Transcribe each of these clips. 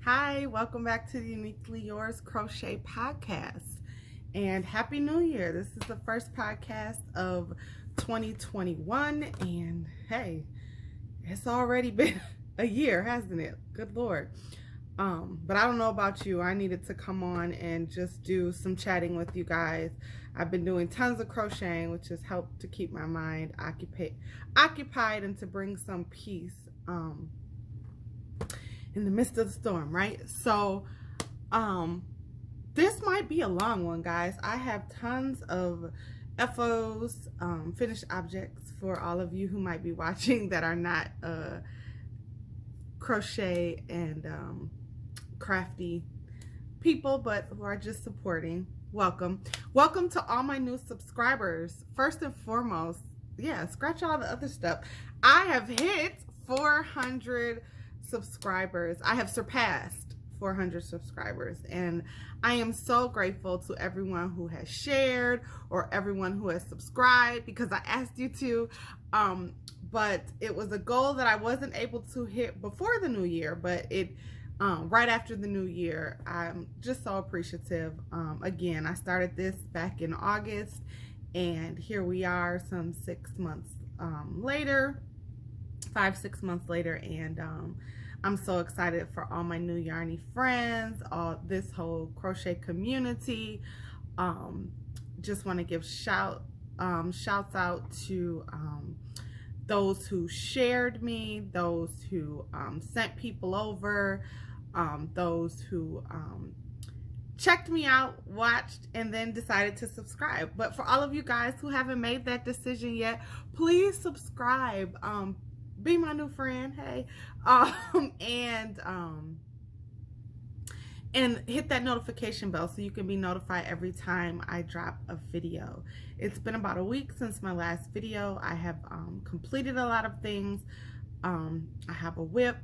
Hi, welcome back to the Uniquely Yours Crochet Podcast. And Happy New Year. This is the first podcast of 2021. And hey, it's already been a year, hasn't it? Good Lord. But I don't know about you. I needed to come on and just do some chatting with you guys. I've been doing tons of crocheting, which has helped to keep my mind occupied and to bring some peace in the midst of the storm, right? So this might be a long one, guys. I have tons of FOs, finished objects, for all of you who might be watching that are not crochet and crafty people, but who are just supporting. Welcome to all my new subscribers. First and foremost, yeah, scratch all the other stuff, I have hit 400 subscribers. I have surpassed 400 subscribers, and I am so grateful to everyone who has shared or everyone who has subscribed, because I asked you to, but it was a goal that I wasn't able to hit before the new year, but it right after the new year. I'm just so appreciative. Again, I started this back in August, and here we are some 6 months later, 5-6 months later, and I'm so excited for all my new Yarny friends, all this whole crochet community. Just want to give shouts out to those who shared me, those who sent people over, those who checked me out, watched, and then decided to subscribe. But for all of you guys who haven't made that decision yet, please subscribe. Be my new friend, hey, and hit that notification bell so you can be notified every time I drop a video. It's been about a week since my last video. I have completed a lot of things. I have a whip,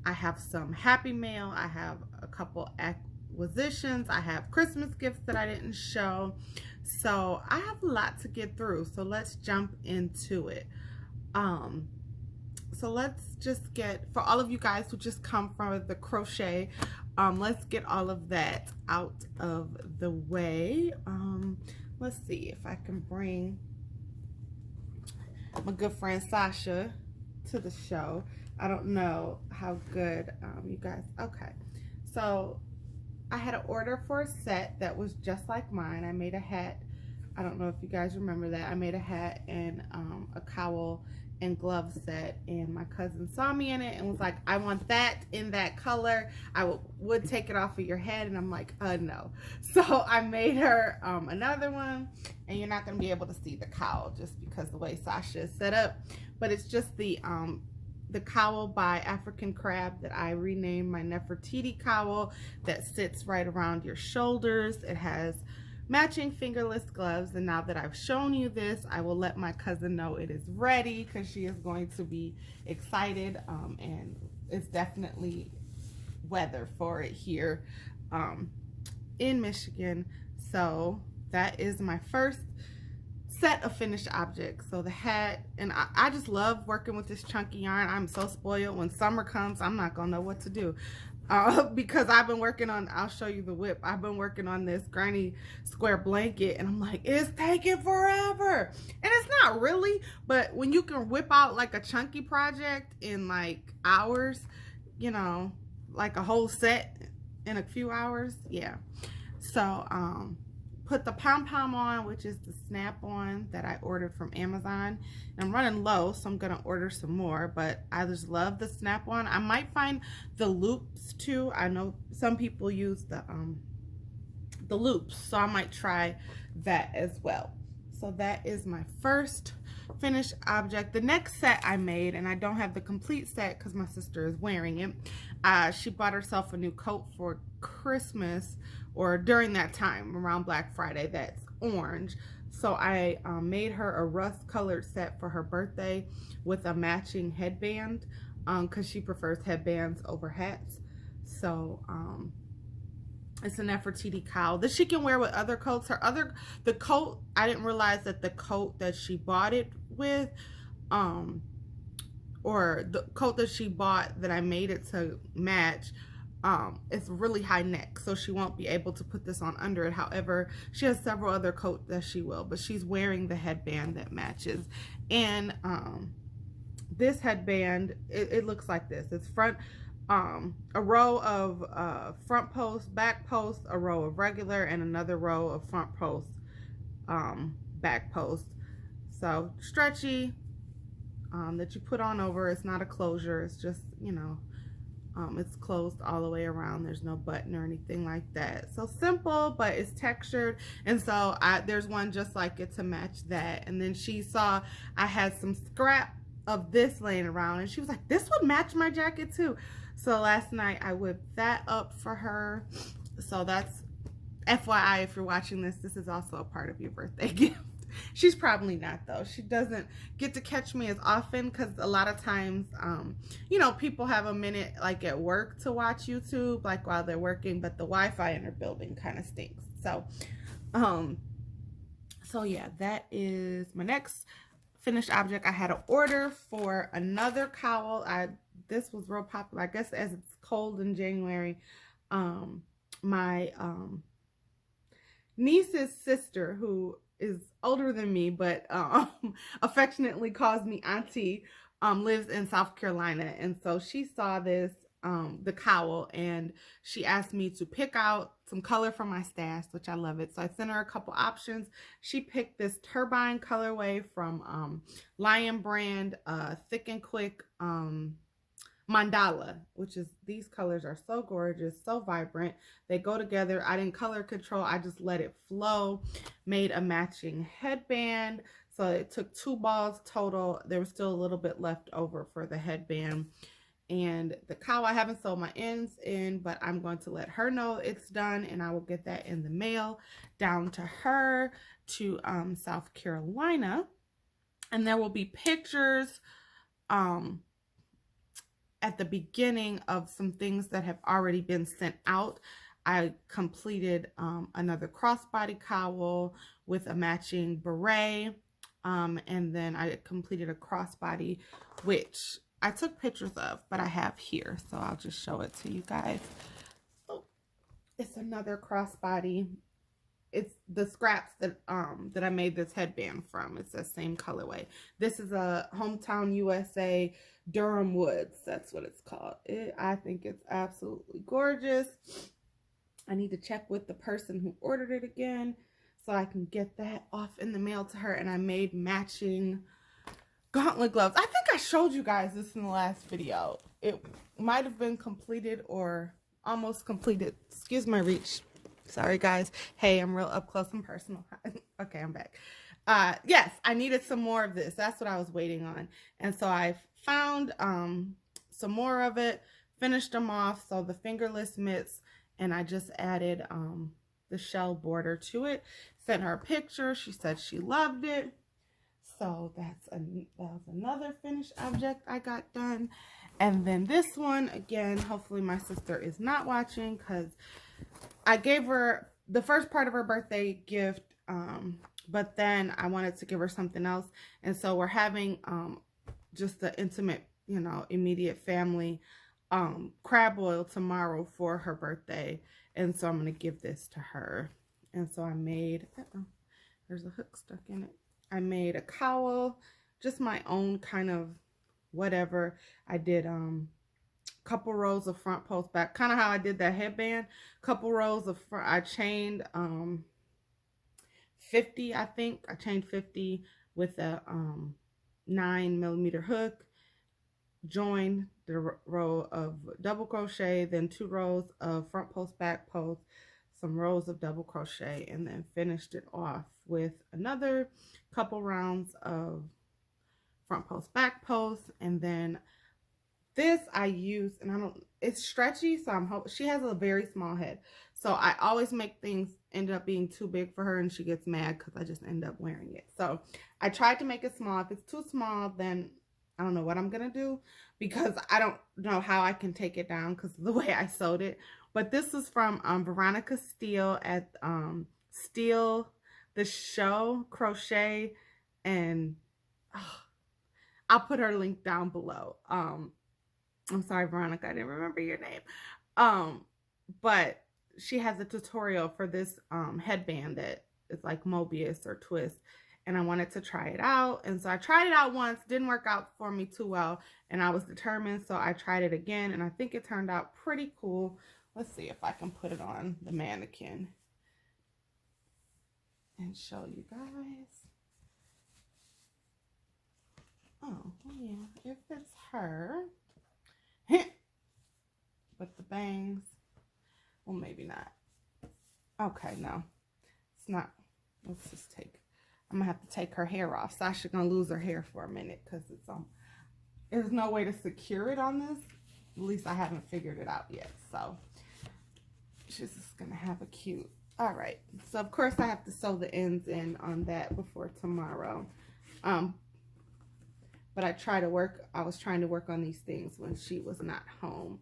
I have some happy mail, I have a couple acquisitions, I have Christmas gifts that I didn't show, so I have a lot to get through. So let's jump into it. So let's just get, for all of you guys who just come from the crochet, let's get all of that out of the way. Let's see if I can bring my good friend Sasha to the show. I don't know how good you guys, okay. So I had an order for a set that was just like mine. I made a hat. I don't know if you guys remember that. I made a hat and a cowl and glove set, and my cousin saw me in it and was like, I want that in that color. I would take it off of your head, and I'm like, no. So I made her another one, and you're not going to be able to see the cowl just because the way Sasha is set up, but it's just the cowl by African Crab that I renamed my Nefertiti cowl, that sits right around your shoulders. It has matching fingerless gloves, and now that I've shown you this, I will let my cousin know it is ready, because she is going to be excited, and it's definitely weather for it here in Michigan. So that is my first set of finished objects. So the hat, and I just love working with this chunky yarn. I'm so spoiled. When summer comes, I'm not gonna know what to do. Because I've been working on, I'll show you the whip. I've been working on this granny square blanket, and I'm like, it's taking forever. And it's not really, but when you can whip out like a chunky project in like hours, you know, like a whole set in a few hours, yeah. So put the pom-pom on, which is the snap-on that I ordered from Amazon. And I'm running low, so I'm gonna order some more, but I just love the snap-on. I might find the loops too. I know some people use the loops, so I might try that as well. So that is my first finished object. The next set I made, and I don't have the complete set because my sister is wearing it. She bought herself a new coat for Christmas, or during that time around Black Friday, that's orange. So I made her a rust colored set for her birthday with a matching headband, because she prefers headbands over hats. So it's a Nefertiti cowl that she can wear with other coats. The coat, I didn't realize that the coat that she bought it with, or the coat that she bought that I made it to match, it's really high neck, so she won't be able to put this on under it. However, she has several other coats that she will, but she's wearing the headband that matches. And this headband, it looks like this. It's front, a row of front post, back post, a row of regular, and another row of front post, back post. So stretchy, that you put on over. It's not a closure. It's just, you know, it's closed all the way around. There's no button or anything like that. So simple, but it's textured. And so there's one just like it to match that. And then she saw I had some scrap of this laying around, and she was like, this would match my jacket too. So last night I whipped that up for her. So that's FYI, if you're watching this, this is also a part of your birthday gift. She's probably not, though. She doesn't get to catch me as often because a lot of times, you know, people have a minute like at work to watch YouTube, like while they're working, but the Wi-Fi in her building kind of stinks. So yeah, that is my next finished object. I had an order for another cowl. This was real popular, I guess, as it's cold in January. My niece's sister, who is older than me, but affectionately calls me auntie, lives in South Carolina. And so she saw this, the cowl, and she asked me to pick out some color from my stash, which I love it. So I sent her a couple options. She picked this turbine colorway from Lion Brand, Thick and Quick Mandala, which is, these colors are so gorgeous, so vibrant. They go together. I didn't color control. I just let it flow. Made a matching headband. So it took 2 balls total. There was still a little bit left over for the headband. And the cowl, I haven't sewed my ends in, but I'm going to let her know it's done, and I will get that in the mail down to her to South Carolina. And there will be pictures at the beginning of some things that have already been sent out. I completed another crossbody cowl with a matching beret, and then I completed a crossbody, which I took pictures of, but I have here, so I'll just show it to you guys. Oh, it's another crossbody. It's the scraps that that I made this headband from. It's the same colorway. This is a Hometown USA Durham Woods. That's what it's called. I think it's absolutely gorgeous. I need to check with the person who ordered it again so I can get that off in the mail to her. And I made matching gauntlet gloves. I think I showed you guys this in the last video. It might have been completed or almost completed. Excuse my reach. Sorry, guys. Hey, I'm real up close and personal. Okay, I'm back. Yes, I needed some more of this. That's what I was waiting on. And so I found some more of it, finished them off. So the fingerless mitts, and I just added the shell border to it. Sent her a picture. She said she loved it. So that was another finished object I got done. And then this one, again, hopefully my sister is not watching, because I gave her the first part of her birthday gift, but then I wanted to give her something else. And so we're having just the intimate, you know, immediate family crab boil tomorrow for her birthday. And so I'm going to give this to her. And so I made, there's a hook stuck in it. I made a cowl, just my own kind of whatever. I did couple rows of front post back, kind of how I did that headband. Couple rows of front. I chained 50, I think. I chained 50 with a 9mm hook. Joined the row of double crochet, then 2 rows of front post, back post, some rows of double crochet, and then finished it off with another couple rounds of front post, back post. And then this I use, and it's stretchy, so I'm hoping, she has a very small head, so I always make things end up being too big for her, and she gets mad because I just end up wearing it. So I tried to make it small. If it's too small, then I don't know what I'm gonna do, because I don't know how I can take it down because of the way I sewed it. But this is from Veronica Steele at Steele the Show Crochet, and I'll put her link down below. I'm sorry, Veronica, I didn't remember your name. But she has a tutorial for this headband that is like Mobius or Twist, and I wanted to try it out. And so I tried it out once, didn't work out for me too well, and I was determined, so I tried it again, and I think it turned out pretty cool. Let's see if I can put it on the mannequin and show you guys. Oh, yeah, it fits her. But the bangs, well, maybe not. Okay, no, it's not. Let's just take, I'm gonna have to take her hair off. Sasha's gonna lose her hair for a minute because it's there's no way to secure it on this. At least I haven't figured it out yet. So she's just gonna have a cute. All right. So of course I have to sew the ends in on that before tomorrow. But I was trying to work on these things when she was not home.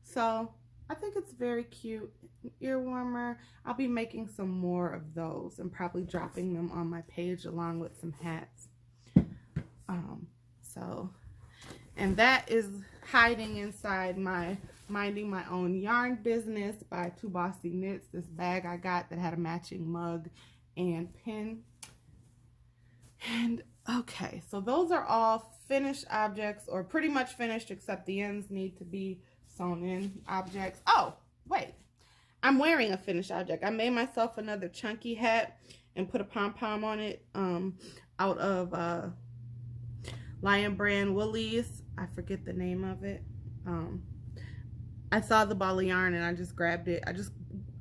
So I think it's very cute. Ear warmer. I'll be making some more of those and probably dropping them on my page along with some hats. And that is hiding inside my Minding My Own Yarn Business by Two Bossy Knits. This bag I got that had a matching mug and pin. And okay, so those are all finished objects, or pretty much finished, except the ends need to be sewn in objects. Oh, wait. I'm wearing a finished object. I made myself another chunky hat and put a pom-pom on it out of Lion Brand Woolies. I forget the name of it. I saw the ball of yarn and I just grabbed it.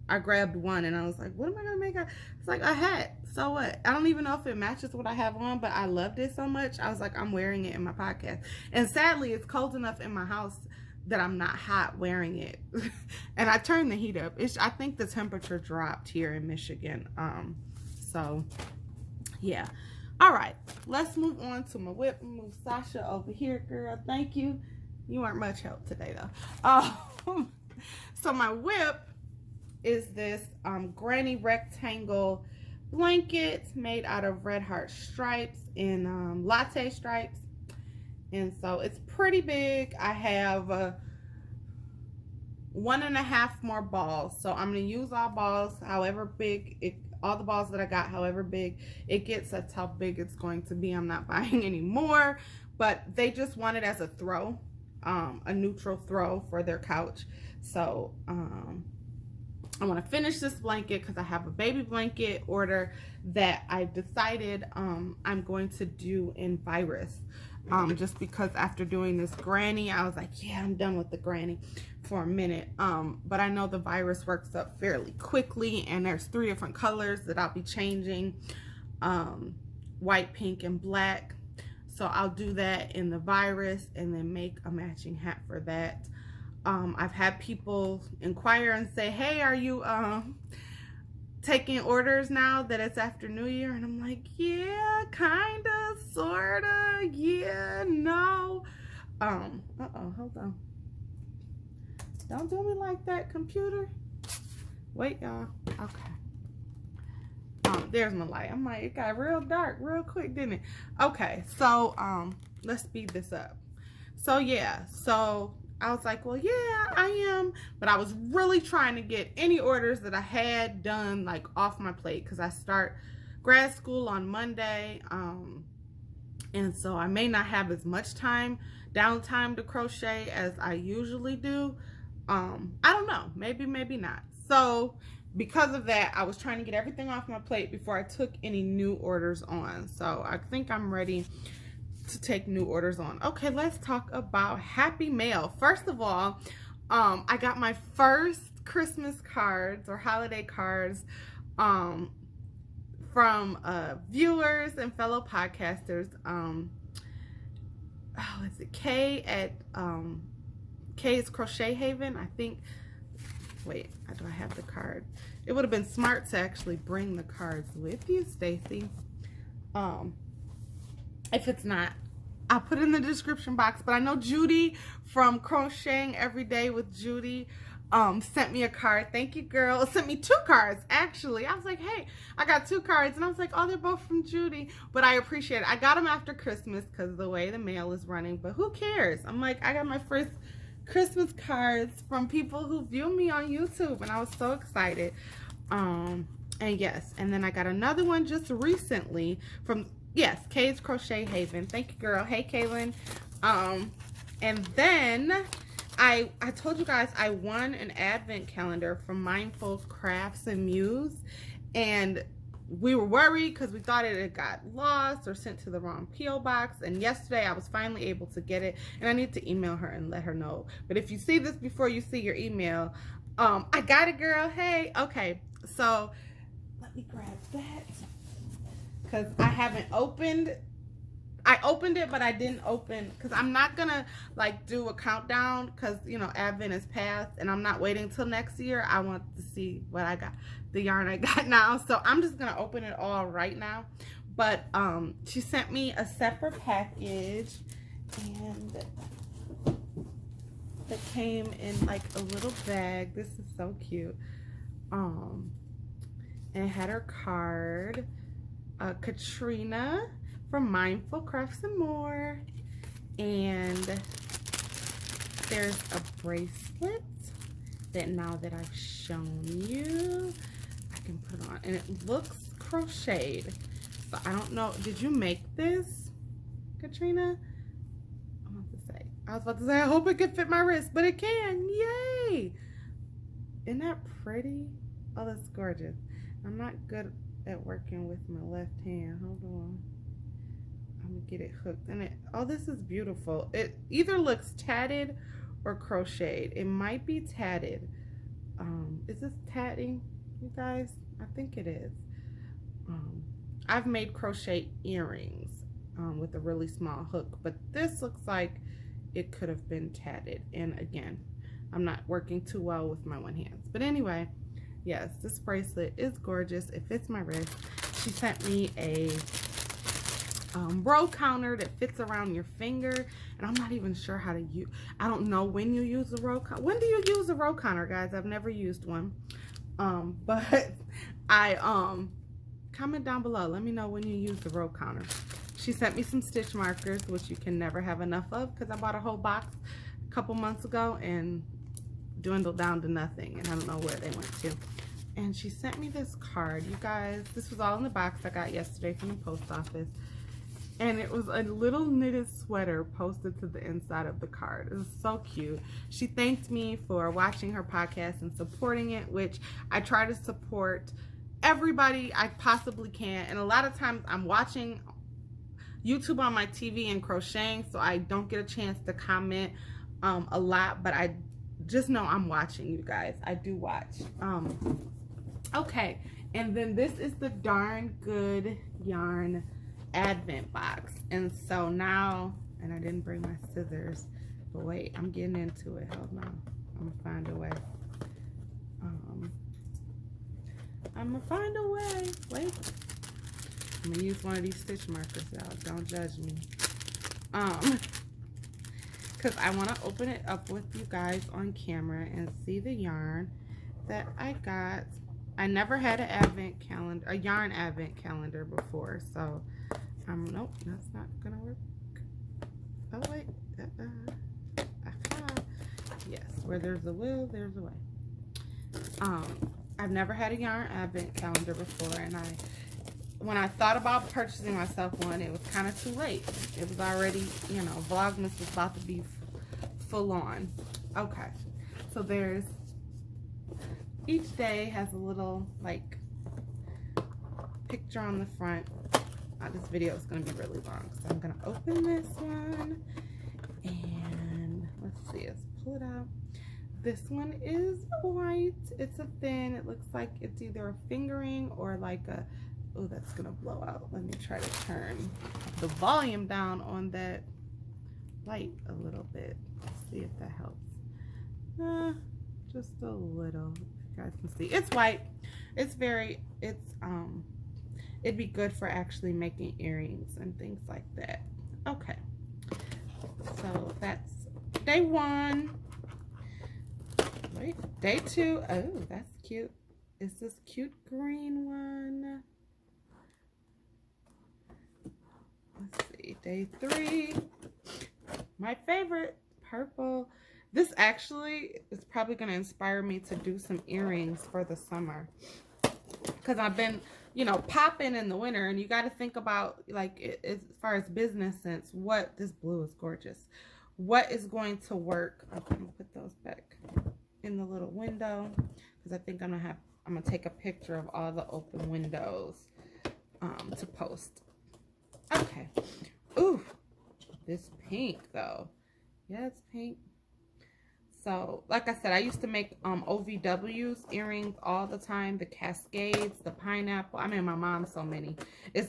I grabbed one and I was like, what am I going to make? It's like a hat. So what? I don't even know if it matches what I have on, but I loved it so much. I was like, I'm wearing it in my podcast. And sadly, it's cold enough in my house that I'm not hot wearing it. And I turned the heat up. I think the temperature dropped here in Michigan. So yeah. All right, let's move on to my whip. Move Sasha over here, girl. Thank you. You weren't much help today, though. So my whip is this granny rectangle blanket made out of Red Heart stripes in latte stripes. And so it's pretty big. I have 1.5 more balls. So I'm going to use all balls, however big all the balls that I got, however big it gets, that's how big it's going to be. I'm not buying any more, but they just want it as a throw, a neutral throw for their couch. So I want to finish this blanket because I have a baby blanket order that I decided I'm going to do in virus. Just because after doing this granny, I was like, yeah, I'm done with the granny for a minute. But I know the virus works up fairly quickly, and there's 3 different colors that I'll be changing, white, pink, and black. So I'll do that in the virus and then make a matching hat for that. I've had people inquire and say, hey, are you taking orders now that it's after New Year? And I'm like, yeah, kinda, sorta, yeah, no. Hold on. Don't do me like that, computer. Wait, y'all. Okay. There's my light. I'm like, it got real dark real quick, didn't it? Okay, so let's speed this up. So yeah, so I was like, well, yeah, I am. But I was really trying to get any orders that I had done, like, off my plate, because I start grad school on Monday. And so I may not have as much downtime to crochet as I usually do. I don't know. Maybe, maybe not. So because of that, I was trying to get everything off my plate before I took any new orders on. So I think I'm ready to take new orders on. Okay, let's talk about Happy Mail. First of all, I got my first Christmas cards or holiday cards from viewers and fellow podcasters. Is it Kay at Kay's Crochet Haven? I think. Wait, do I have the card? It would have been smart to actually bring the cards with you, Stacy. If it's not, I'll put it in the description box. But I know Judy from Crocheting Every Day with Judy sent me a card. Thank you, girl. Sent me 2 cards, actually. I was like, hey, I got 2 cards. And I was like, oh, they're both from Judy. But I appreciate it. I got them after Christmas because the way the mail is running. But who cares? I'm like, I got my first Christmas cards from people who view me on YouTube, and I was so excited. And yes, and then I got another one just recently from, yes, Kay's Crochet Haven. Thank you, girl. Hey, Kaylin. And then I told you guys I won an advent calendar from Mindful Crafts and Muse, and we were worried because we thought it had got lost or sent to the wrong P.O. box. And yesterday I was finally able to get it, and I need to email her and let her know. But if you see this before you see your email, I got it, girl. Hey, okay. So let me grab that because I haven't opened. I opened it, but I didn't open because I'm not gonna like do a countdown because, you know, Advent is past and I'm not waiting till next year. I want to see what I got, the yarn I got now. So I'm just gonna open it all right now. But she sent me a separate package, and that came in like a little bag. This is so cute. And it had her card, Katrina from Mindful Crafts and More, and there's a bracelet that now that I've shown you, I can put on, and it looks crocheted. So I don't know, did you make this, Katrina? I was about to say, I hope it can fit my wrist, but it can. Yay! Isn't that pretty? Oh, that's gorgeous. I'm not good at working with my left hand. Hold on. I'm gonna get it hooked. And it, oh, this is beautiful. It either looks tatted or crocheted. It might be tatted. Is this tatting, you guys? I think it is. I've made crochet earrings with a really small hook, but this looks like it could have been tatted. And again, I'm not working too well with my one hand. But anyway, yes, this bracelet is gorgeous. It fits my wrist. She sent me a row counter that fits around your finger, and I'm not even sure how to use. I don't know when you use a row counter. When do you use a row counter, guys? I've never used one. But I comment down below. Let me know when you use the row counter. She sent me some stitch markers, which you can never have enough of because I bought a whole box a couple months ago and dwindled down to nothing, and I don't know where they went to. And she sent me this card, you guys. This was all in the box I got yesterday from the post office, and it was a little knitted sweater posted to the inside of the card. It was so cute. She thanked me for watching her podcast and supporting it, which I try to support everybody I possibly can, and a lot of times I'm watching YouTube on my TV and crocheting, so I don't get a chance to comment a lot, but I just know I'm watching, you guys. I do watch. Okay, and then this is the Darn Good Yarn Advent box. And so now, and I didn't bring my scissors, but wait, I'm getting into it. Hold on. I'm gonna find a way. I'm gonna find a way. Wait. I'm gonna use one of these stitch markers, y'all. Don't judge me. Because I want to open it up with you guys on camera and see the yarn that I got. I never had an advent calendar, a yarn advent calendar before, so nope, that's not gonna work. Oh wait, yes, where there's a will, there's a way. I've never had a yarn advent calendar before, and when I thought about purchasing myself one, it was kind of too late. It was already, you know, Vlogmas was about to be full on. Okay, so there's, each day has a little, like, picture on the front. This video is going to be really long, so I'm going to open this one, and let's see, let's pull it out. This one is white. It's a thin, it looks like it's either a fingering or like a, oh, that's gonna blow out. Let me try to turn the volume down on that light a little bit. Let's see if that helps. Just a little. You guys can see. It's white. It's very, it'd be good for actually making earrings and things like that. Okay. So that's day one. Wait, day two. Oh, that's cute. It's this cute green one. Let's see, day three. My favorite, purple. This actually is probably going to inspire me to do some earrings for the summer. Because I've been, you know, popping in the winter. And you got to think about, like, as far as business sense, what, this blue is gorgeous. What is going to work. I'm going to put those back in the little window. Because I think I'm going to take a picture of all the open windows to post. Okay. Ooh, this pink, though. Yeah, it's pink. So, like I said, I used to make OVW's earrings all the time. The Cascades, the pineapple. I mean, my mom so many.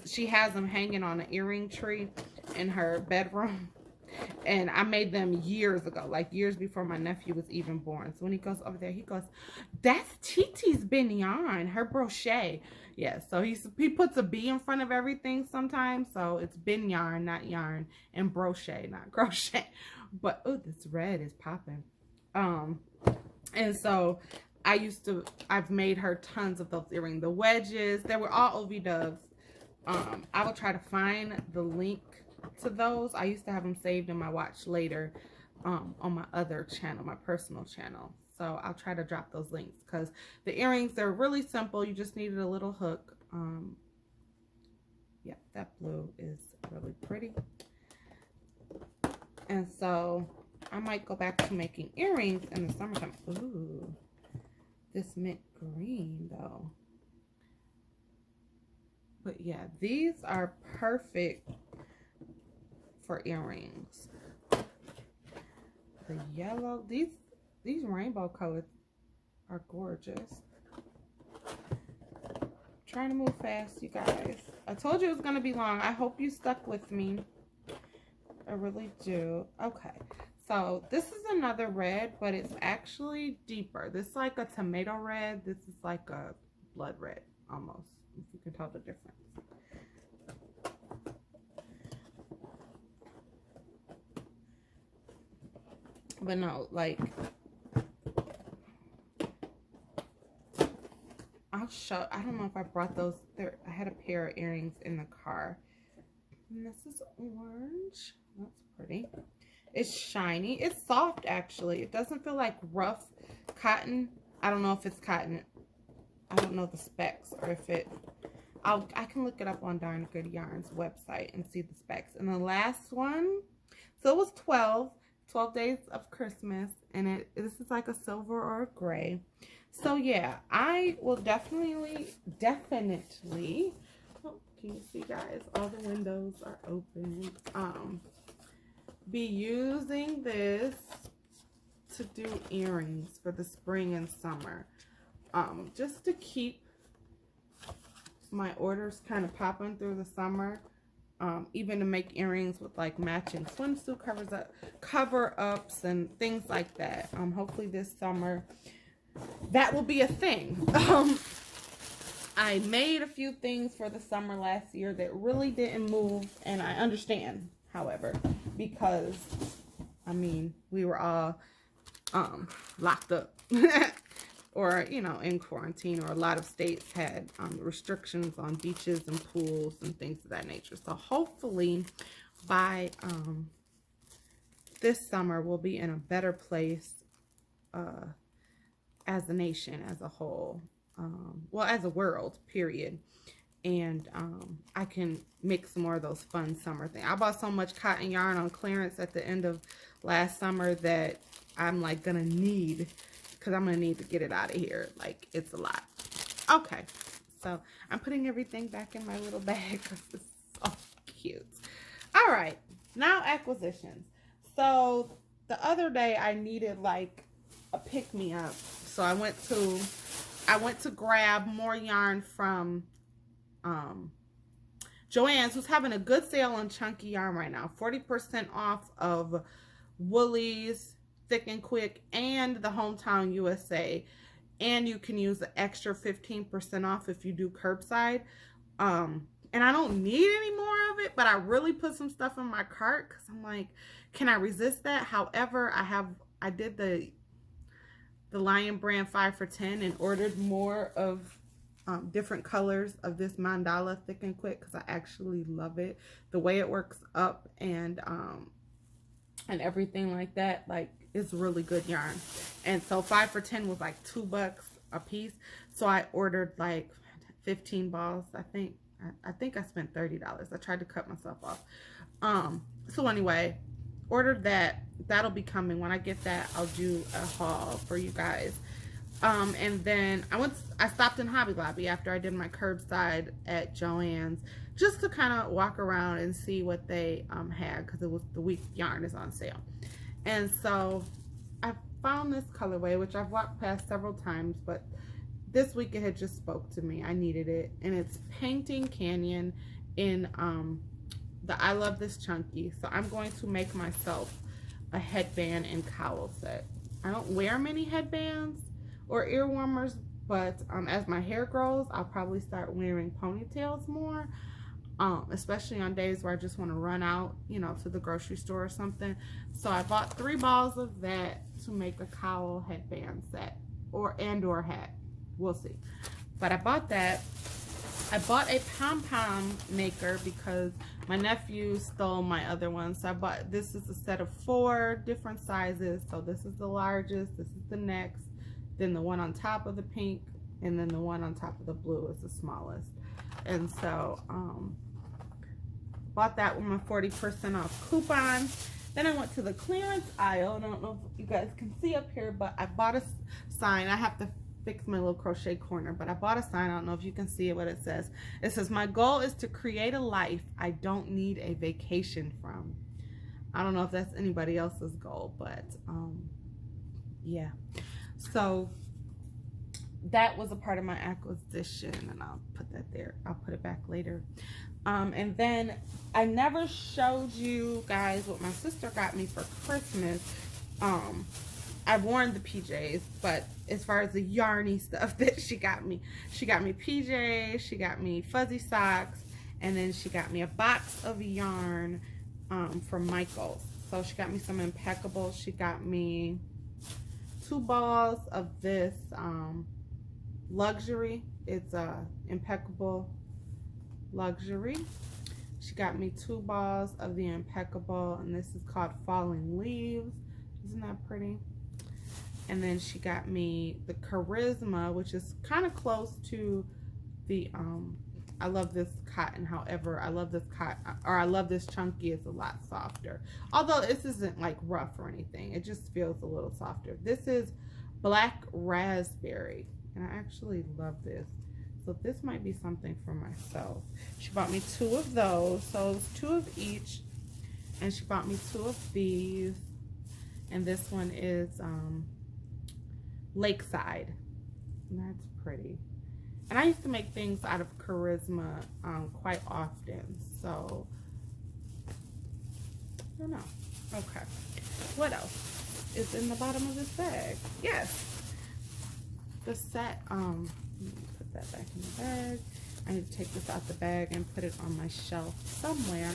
She has them hanging on an earring tree in her bedroom. And I made them years ago, like years before my nephew was even born. So when he goes over there, he goes, "That's Titi's Ben yarn, her brochet." Yeah, so he puts a B in front of everything sometimes. So it's Ben yarn, not yarn, and brochet, not crochet. But oh, this red is popping. And so I've made her tons of those earrings. The wedges, they were all OVWs. I will try to find the link to those. I used to have them saved in my watch later on my other channel, my personal channel. So I'll try to drop those links because the earrings, they're really simple. You just needed a little hook. Yeah, that blue is really pretty. And so I might go back to making earrings in the summertime. Ooh, this mint green though. But yeah, these are perfect for earrings. The yellow, these rainbow colors are gorgeous. I'm trying to move fast, you guys. I told you it was gonna be long. I hope you stuck with me. I really do. Okay. So this is another red, but it's actually deeper. This is like a tomato red. This is like a blood red almost, if you can tell the difference. But no, like, I'll show, I don't know if I brought those there. I had a pair of earrings in the car. And this is orange. That's pretty. It's shiny. It's soft, actually. It doesn't feel like rough cotton. I don't know if it's cotton. I don't know the specs or if it... I can look it up on Darn Good Yarns website and see the specs. And the last one, so it was 12 days of Christmas. And this is like a silver or a gray. So yeah, I will definitely... Oh, can you see, guys? All the windows are open. Be using this to do earrings for the spring and summer, just to keep my orders kind of popping through the summer, even to make earrings with like matching swimsuit cover-ups and things like that. Hopefully this summer that will be a thing. I made a few things for the summer last year that really didn't move, and I understand, however, because I mean, we were all locked up or, you know, in quarantine, or a lot of states had restrictions on beaches and pools and things of that nature. So hopefully by this summer we'll be in a better place as a nation, as a whole, well, as a world, period. And I can make some more of those fun summer things. I bought so much cotton yarn on clearance at the end of last summer that I'm like gonna need, because I'm gonna need to get it out of here. Like, it's a lot. Okay, so I'm putting everything back in my little bag because it's so cute. All right, now acquisitions. So the other day I needed like a pick-me-up, so I went to grab more yarn from Joann's, who's having a good sale on chunky yarn right now. 40% off of Woolies, Thick and Quick, and the Hometown USA. And you can use the extra 15% off if you do curbside. And I don't need any more of it, but I really put some stuff in my cart because I'm like, can I resist that? However, I did the Lion Brand 5 for 10 and ordered more of different colors of this mandala Thick and Quick because I actually love it, the way it works up, and and everything like that. Like, it's really good yarn. And so 5 for $10 was like $2 a piece. So I ordered like 15 balls. I think I spent $30. I tried to cut myself off. So anyway, ordered that. That'll be coming. When I get that, I'll do a haul for you guys. And then I stopped in Hobby Lobby after I did my curbside at Joann's, just to kind of walk around and see what they had, because it was the week yarn is on sale. And so I found this colorway, which I've walked past several times, but this week it had just spoke to me. I needed it. And it's Painting Canyon in the I Love This Chunky. So I'm going to make myself a headband and cowl set. I don't wear many headbands or ear warmers, but as my hair grows, I'll probably start wearing ponytails more, especially on days where I just want to run out, you know, to the grocery store or something. So I bought 3 balls of that to make a cowl headband set, or hat. We'll see. But I bought that. I bought a pom-pom maker because my nephew stole my other one. So I bought, this is a set of 4 different sizes. So this is the largest, this is the next, then the one on top of the pink, and then the one on top of the blue is the smallest. And so bought that with my 40% off coupon. Then I went to the clearance aisle. I don't know if you guys can see up here, but I bought a sign. I have to fix my little crochet corner, but I bought a sign. I don't know if you can see it, what it says. It says, "My goal is to create a life I don't need a vacation from." I don't know if that's anybody else's goal, but yeah. So that was a part of my acquisition, and I'll put that there. I'll put it back later. And then I never showed you guys what my sister got me for Christmas. I've worn the PJs, but as far as the yarny stuff that she got me PJs, she got me fuzzy socks, and then she got me a box of yarn from Michaels. So she got me some Impeccable. She got me 2 balls of this Luxury. It's Impeccable Luxury. She got me 2 balls of the Impeccable, and this is called Falling Leaves. Isn't that pretty? And then she got me the Charisma, which is kind of close to the I Love This Cotton. However, I Love This Cotton, or I Love This Chunky, is a lot softer. Although this isn't like rough or anything, it just feels a little softer. This is Black Raspberry, and I actually love this. So this might be something for myself. She bought me 2 of those, so it's 2 of each, and she bought me 2 of these, and this one is Lakeside, and that's pretty. And I used to make things out of Charisma quite often, so I don't know. Okay, what else is in the bottom of this bag? Yes, the set. Let me put that back in the bag. I need to take this out the bag and put it on my shelf somewhere.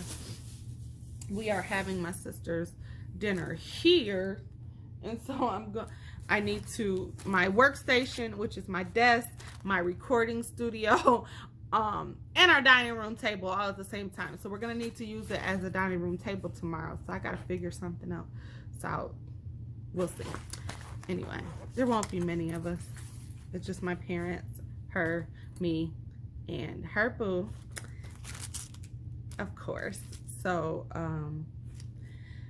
We are having my sister's dinner here, and so I need to, my workstation, which is my desk, my recording studio, and our dining room table all at the same time. So we're gonna need to use it as a dining room table tomorrow. So I gotta figure something out. So we'll see. Anyway, there won't be many of us. It's just my parents, her, me, and her boo, of course. So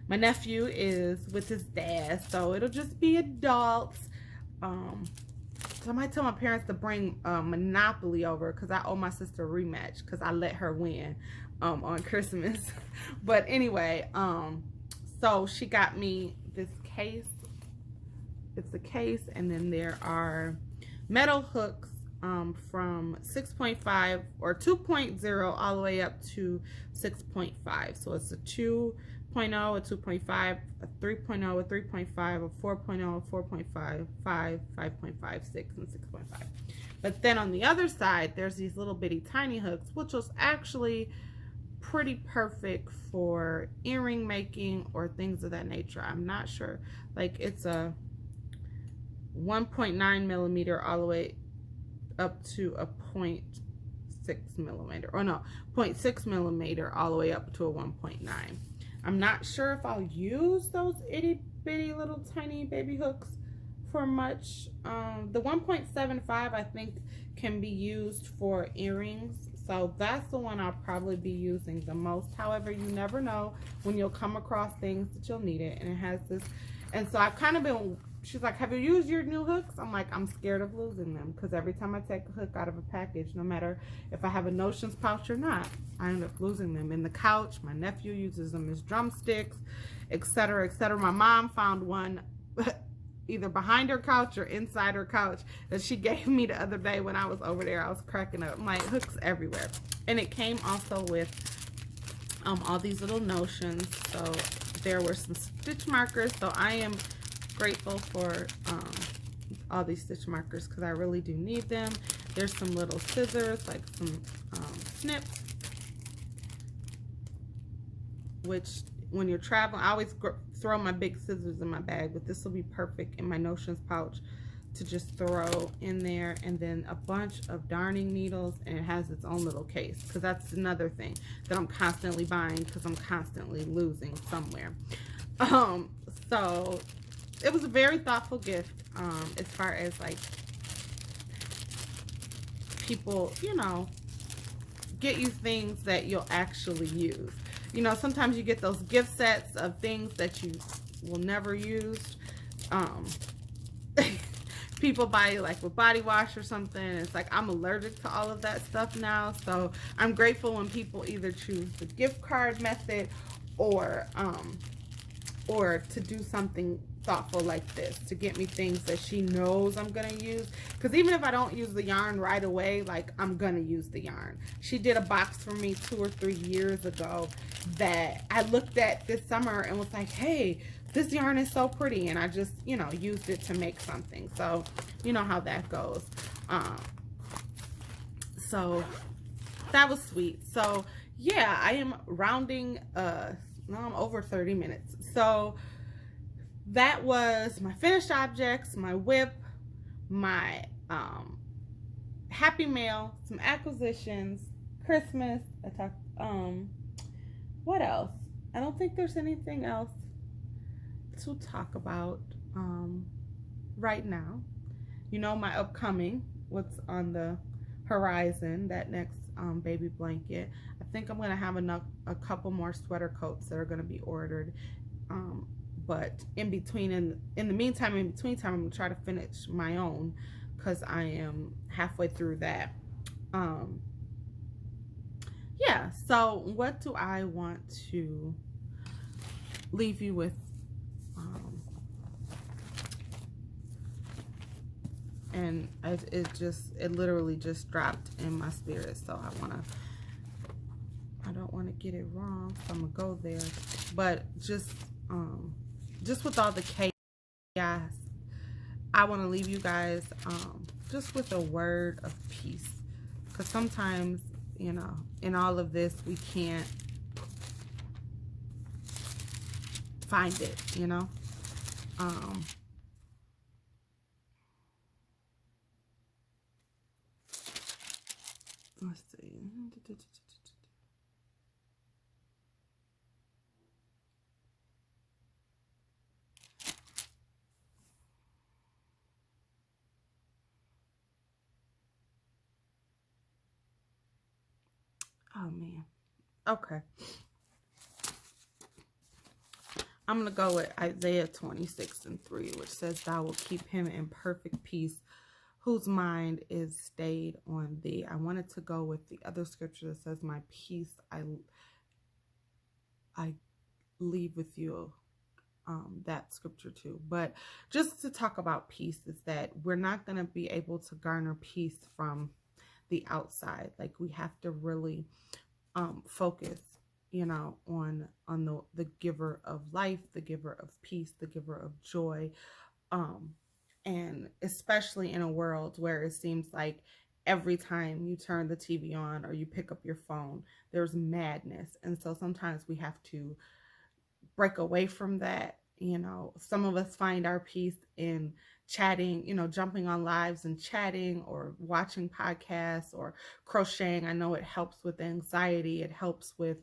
my nephew is with his dad, so it'll just be adults. So I might tell my parents to bring Monopoly over, because I owe my sister a rematch because I let her win on Christmas. But anyway, so she got me this case. It's a case, and then there are metal hooks from 6.5 or 2.0 all the way up to 6.5. So it's a 2.0, a 2.5, a 3.0, a 3.5, a 4.0, a 4.5, 5, 5.5, 6, and 6.5. But then on the other side, there's these little bitty tiny hooks, which was actually pretty perfect for earring making or things of that nature. I'm not sure. Like, it's a 1.9 millimeter all the way up to a 0.6 millimeter, or no, 0.6 millimeter all the way up to a 1.9. I'm not sure if I'll use those itty bitty little tiny baby hooks for much. The 1.75 I think can be used for earrings, so that's the one I'll probably be using the most. However, you never know when you'll come across things that you'll need it. And it has this, and so I've kind of been, she's like, have you used your new hooks? I'm like, I'm scared of losing them, because every time I take a hook out of a package, no matter if I have a Notions pouch or not, I end up losing them. In the couch, my nephew uses them as drumsticks, etc., etc. My mom found one either behind her couch or inside her couch that she gave me the other day when I was over there. I was cracking up. My hooks everywhere. And it came also with all these little Notions. So there were some stitch markers. So I am grateful for all these stitch markers, because I really do need them. There's some little scissors, like some snips, which when you're traveling, I always throw my big scissors in my bag, but this will be perfect in my Notions pouch to just throw in there. And then a bunch of darning needles, and it has its own little case, because that's another thing that I'm constantly buying, because I'm constantly losing somewhere. So it was a very thoughtful gift, as far as like people, you know, get you things that you'll actually use. You know, sometimes you get those gift sets of things that you will never use. People buy like with body wash or something. It's like, I'm allergic to all of that stuff now. So I'm grateful when people either choose the gift card method or to do something thoughtful like this, to get me things that she knows I'm gonna use. Because even if I don't use the yarn right away, like, I'm gonna use the yarn. She did a box for me 2 or 3 years ago that I looked at this summer and was like, hey, this yarn is so pretty, and I just, you know, used it to make something. So you know how that goes. So that was sweet. So yeah, I am rounding, now I'm over 30 minutes. So that was my finished objects, my whip, my happy mail, some acquisitions, Christmas. I talked, what else? I don't think there's anything else to talk about right now. You know, my upcoming, what's on the horizon, that next baby blanket. I think I'm gonna have a couple more sweater coats that are gonna be ordered. But in between, in the meantime, in between time, I'm gonna try to finish my own, because I am halfway through that. Yeah, so what do I want to leave you with? And it literally just dropped in my spirit, so I don't want to get it wrong, so I'm gonna go there. But just with all the chaos, I want to leave you guys just with a word of peace, because sometimes, you know, in all of this, we can't find it, you know. Let's see. Oh man. Okay. I'm going to go with Isaiah 26:3, which says, thou will keep him in perfect peace, whose mind is stayed on thee. I wanted to go with the other scripture that says, my peace I leave with you. That scripture too. But just to talk about peace, is that we're not going to be able to garner peace from the outside. Like, we have to really focus, you know, on the giver of life, the giver of peace, the giver of joy. And especially in a world where it seems like every time you turn the TV on or you pick up your phone, there's madness. And so sometimes we have to break away from that. You know, some of us find our peace in chatting, you know, jumping on lives and chatting, or watching podcasts, or crocheting. I know it helps with anxiety. It helps with,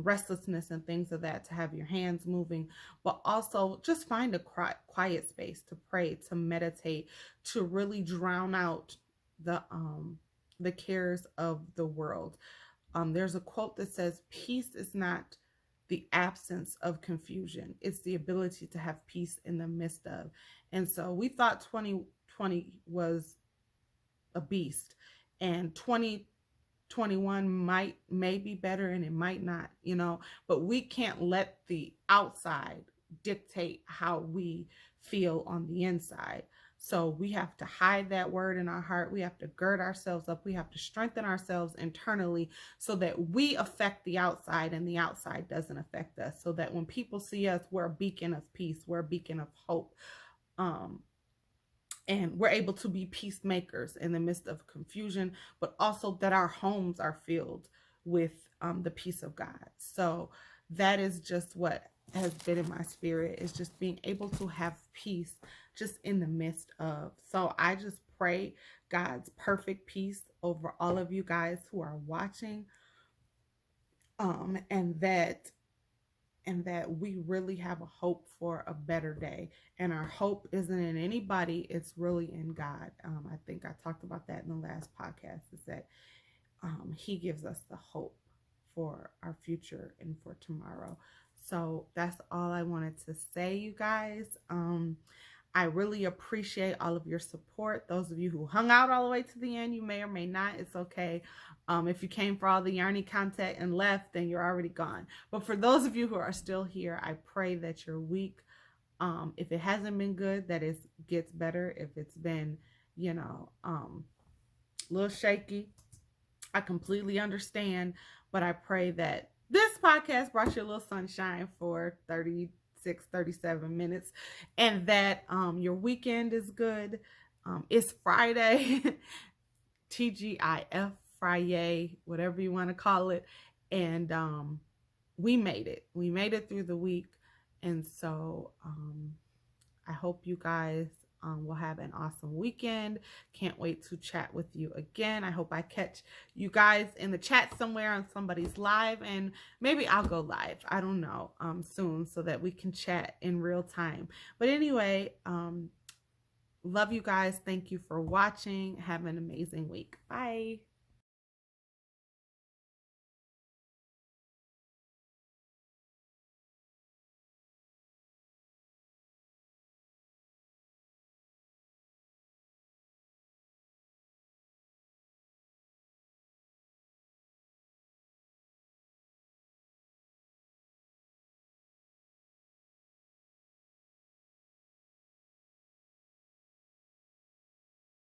restlessness and things of that, to have your hands moving, but also just find a quiet space to pray, to meditate, to really drown out the cares of the world. There's a quote that says, peace is not the absence of confusion. It's the ability to have peace in the midst of. And so we thought 2020 was a beast, and 2021 may be better and it might not, but we can't let the outside dictate how we feel on the inside. So we have to hide that word in our heart. We have to gird ourselves up. We have to strengthen ourselves internally so that we affect the outside and the outside doesn't affect us. So that when people see us, we're a beacon of peace. We're a beacon of hope. And we're able to be peacemakers in the midst of confusion, but also that our homes are filled with the peace of God. So that is just what has been in my spirit, is just being able to have peace just in the midst of. So I just pray God's perfect peace over all of you guys who are watching, and that we really have a hope for a better day. And our hope isn't in anybody, it's really in God. I think I talked about that in the last podcast, is that he gives us the hope for our future and for tomorrow. So that's all I wanted to say, you guys. I really appreciate all of your support. Those of you who hung out all the way to the end, you may or may not, it's okay. If you came for all the Yarny content and left, then you're already gone. But for those of you who are still here, I pray that your week, if it hasn't been good, that it gets better. If it's been, a little shaky, I completely understand. But I pray that this podcast brought you a little sunshine for 37 minutes, and that your weekend is good. It's Friday, TGIF, Friday, whatever you want to call it. And we made it through the week. And so I hope you guys will have an awesome weekend. Can't wait to chat with you again. I hope I catch you guys in the chat somewhere on somebody's live, and maybe I'll go live, I don't know, soon, so that we can chat in real time. But anyway, love you guys. Thank you for watching. Have an amazing week. Bye.